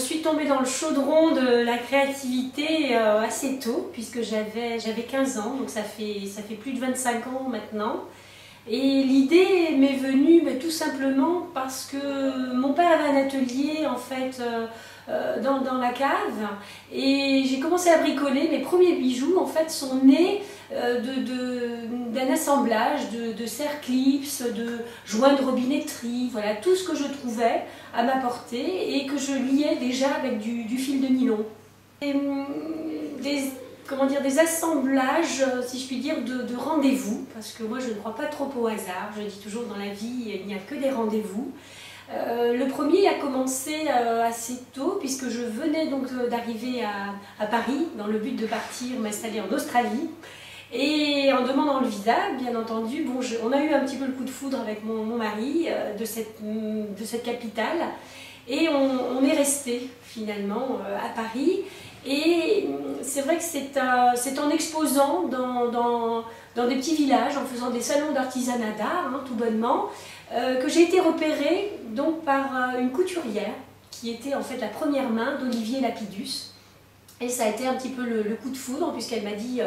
suis tombée dans le chaudron de la créativité assez tôt, puisque j'avais 15 ans, donc ça fait plus de 25 ans maintenant. Et l'idée m'est venue tout simplement parce que mon père avait un atelier en fait dans la cave, et j'ai commencé à bricoler. Mes premiers bijoux en fait sont nés d'un assemblage de serre-clips, de joints de robinetterie, voilà, tout ce que je trouvais à ma portée et que je liais déjà avec du fil de nylon. Et, des assemblages, si je puis dire, de rendez-vous, parce que moi je ne crois pas trop au hasard. Je dis toujours, dans la vie il n'y a que des rendez-vous. Le premier a commencé assez tôt, puisque je venais donc d'arriver à Paris dans le but de partir m'installer en Australie. Et en demandant le visa, bien entendu, bon, on a eu un petit peu le coup de foudre avec mon mari de cette capitale, et on est resté finalement à Paris. Et c'est vrai que c'est en exposant dans des petits villages, en faisant des salons d'artisanat d'art, tout bonnement, que j'ai été repérée donc par une couturière qui était en fait la première main d'Olivier Lapidus. Et ça a été un petit peu le coup de foudre, puisqu'elle m'a dit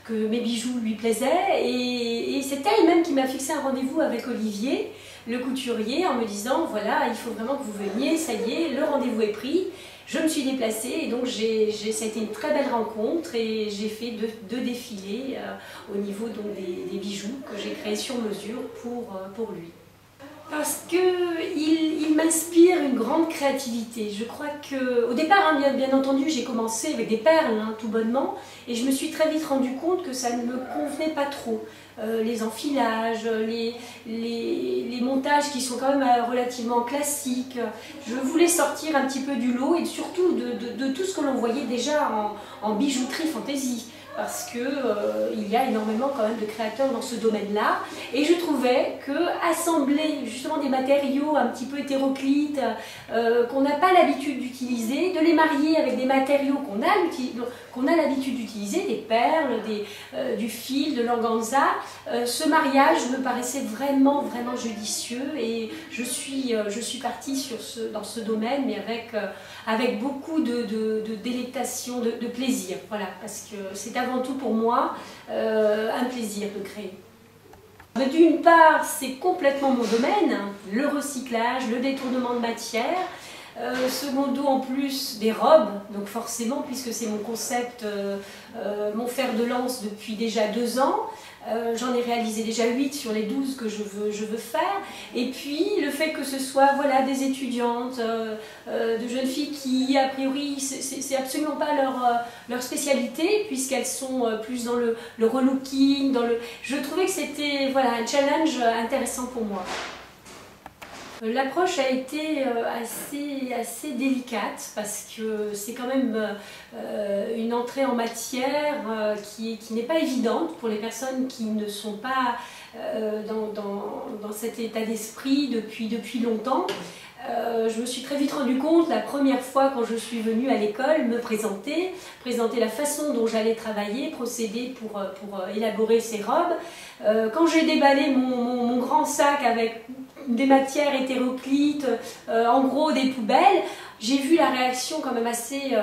que mes bijoux lui plaisaient. Et c'est elle-même qui m'a fixé un rendez-vous avec Olivier, le couturier, en me disant voilà, il faut vraiment que vous veniez, ça y est, le rendez-vous est pris. Je me suis déplacée, et donc ça a été une très belle rencontre, et j'ai fait deux défilés au niveau donc, des bijoux que j'ai créés sur mesure pour lui. Parce qu'il m'inspire une grande créativité. Je crois qu'au départ, bien entendu, j'ai commencé avec des perles, tout bonnement, et je me suis très vite rendu compte que ça ne me convenait pas trop. Les enfilages, les montages qui sont quand même relativement classiques. Je voulais sortir un petit peu du lot, et surtout de tout ce que l'on voyait déjà en bijouterie fantaisie. Parce qu'il y a énormément quand même de créateurs dans ce domaine-là, et je trouvais que assembler justement des matériaux un petit peu hétéroclites qu'on n'a pas l'habitude d'utiliser, de les marier avec des matériaux qu'on a l'habitude d'utiliser, des perles, du fil, de l'organza, ce mariage me paraissait vraiment judicieux, et je suis partie dans ce domaine, mais avec beaucoup de délectation, de plaisir, voilà, parce que c'est avant tout pour moi un plaisir de créer. D'une part, c'est complètement mon domaine, le recyclage, le détournement de matière. Secondo, en plus, des robes, donc forcément, puisque c'est mon concept, mon fer de lance depuis déjà 2 ans. J'en ai réalisé déjà 8 sur les 12 que je veux faire. Et puis le fait que ce soit voilà, des étudiantes, de jeunes filles qui a priori c'est absolument pas leur spécialité, puisqu'elles sont plus dans le relooking, je trouvais que c'était voilà, un challenge intéressant pour moi. L'approche a été assez délicate, parce que c'est quand même une entrée en matière qui n'est pas évidente pour les personnes qui ne sont pas dans cet état d'esprit depuis longtemps. Je me suis très vite rendu compte, la première fois quand je suis venue à l'école, me présenter la façon dont j'allais travailler, procéder pour élaborer ces robes. Quand j'ai déballé mon grand sac avec des matières hétéroclites, en gros des poubelles, j'ai vu la réaction quand même assez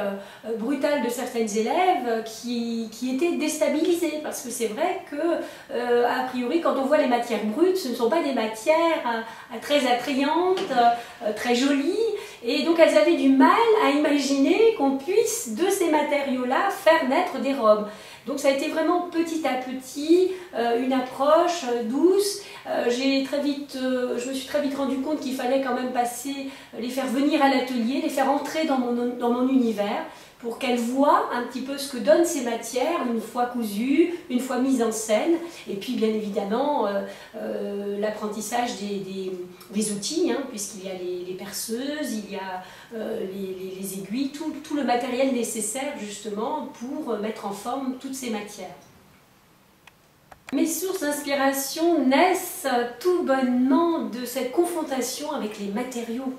brutale de certaines élèves qui étaient déstabilisées, parce que c'est vrai que, a priori, quand on voit les matières brutes, ce ne sont pas des matières très attrayantes, très jolies, et donc elles avaient du mal à imaginer qu'on puisse, de ces matériaux-là, faire naître des robes. Donc ça a été vraiment petit à petit, une approche douce. Je me suis très vite rendu compte qu'il fallait quand même les faire venir à l'atelier, les faire entrer dans mon univers, pour qu'elles voient un petit peu ce que donnent ces matières une fois cousues, une fois mises en scène. Et puis bien évidemment l'apprentissage des outils, puisqu'il y a les perceuses, il y a les aiguilles, tout le matériel nécessaire justement pour mettre en forme toutes ces matières. Mes sources d'inspiration naissent tout bonnement de cette confrontation avec les matériaux.